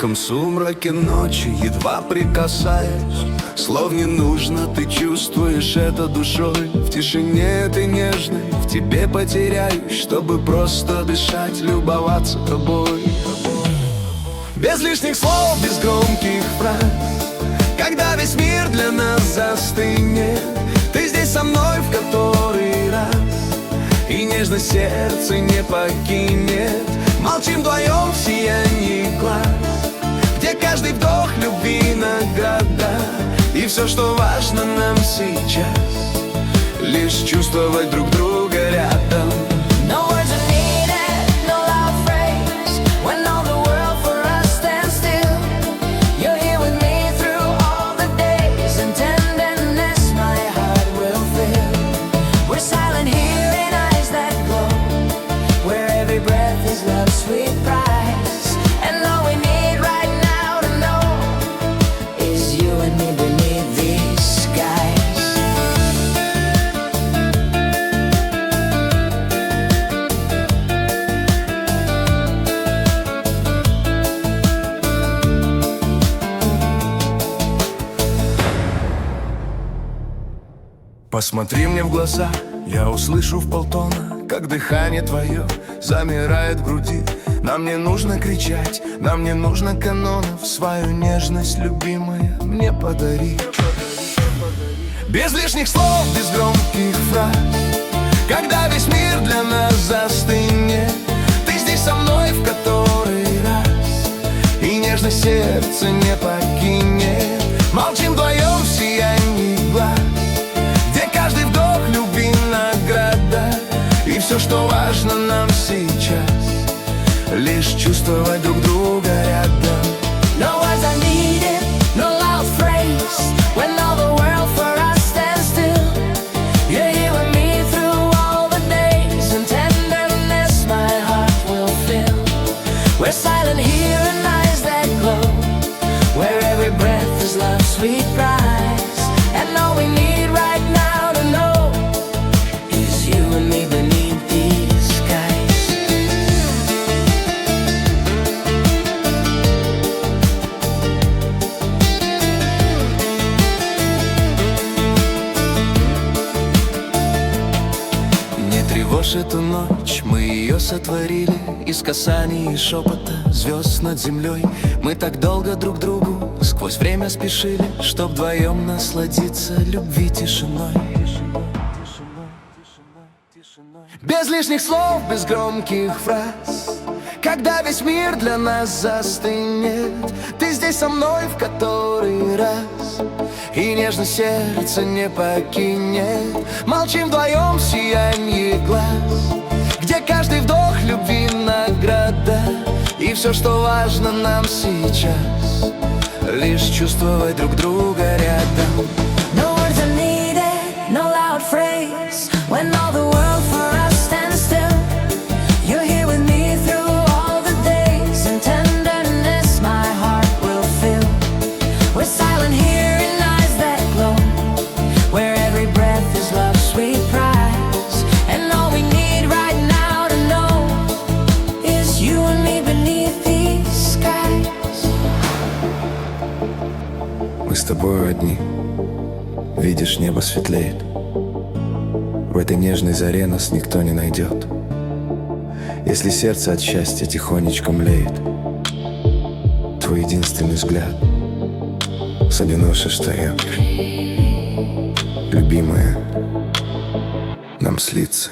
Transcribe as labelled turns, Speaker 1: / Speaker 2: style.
Speaker 1: тихом сумраке ночи, едва прикасаясь, слов не нужно, ты чувствуешь это душой. В тишине этой нежной в тебе потеряюсь, чтобы просто дышать, любоваться тобой. Без лишних слов, без громких фраз, когда весь мир для нас застынет, ты здесь со мной в который раз, и нежно сердце не покинет. Молчим вдвоем в сиянии глаз, где каждый вдох любви награда. И все, что важно нам сейчас, лишь чувствовать друг друга рядом. Посмотри мне в глаза, я услышу в полтона, как дыхание твое замирает в груди. Нам не нужно кричать, нам не нужно канонов, свою нежность, любимая, мне подари. Без лишних слов, без громких фраз, когда весь мир для нас застынет, ты здесь со мной в который раз, и нежно сердце не покинет. Молчим вдвоем в сиянии глаз, каждый вдох любви награда. И все, что важно нам сейчас, лишь чувствовать друг друга рядом.
Speaker 2: No words are needed, no loud phrase, when all the world for us stands still. You're here with me through all the days, and tenderness my heart will fill. We're silent here in eyes that glow, where every breath is love's sweet prize. And all we need right now to know is you and me beneath these skies.
Speaker 1: Не тревожь эту ночь, мы ее сотворили из касаний и шепота звезд над землей. Мы так долго друг другу сквозь время спешили, чтоб вдвоем насладиться любви тишиной. Без лишних слов, без громких фраз, когда весь мир для нас застынет, ты здесь со мной в который раз, и нежно сердце не покинет. Молчим вдвоем в сиянии глаз, где каждый вдох любви награда. И все, что важно нам сейчас, лишь чувствовать друг друга рядом.
Speaker 2: No words are needed, no loud phrase, when all the world for us stands still. You're here with me through all the days, and tenderness my heart will fill. We're silent here in eyes that glow, where every breath is love's sweet prize. And all we need right now to know is you and me beneath these skies.
Speaker 1: Мы с тобой одни, видишь, небо светлеет. В этой нежной заре нас никто не найдет. Если сердце от счастья тихонечко млеет, твой единственный взгляд соленуше встает. Любимая, нам слиться.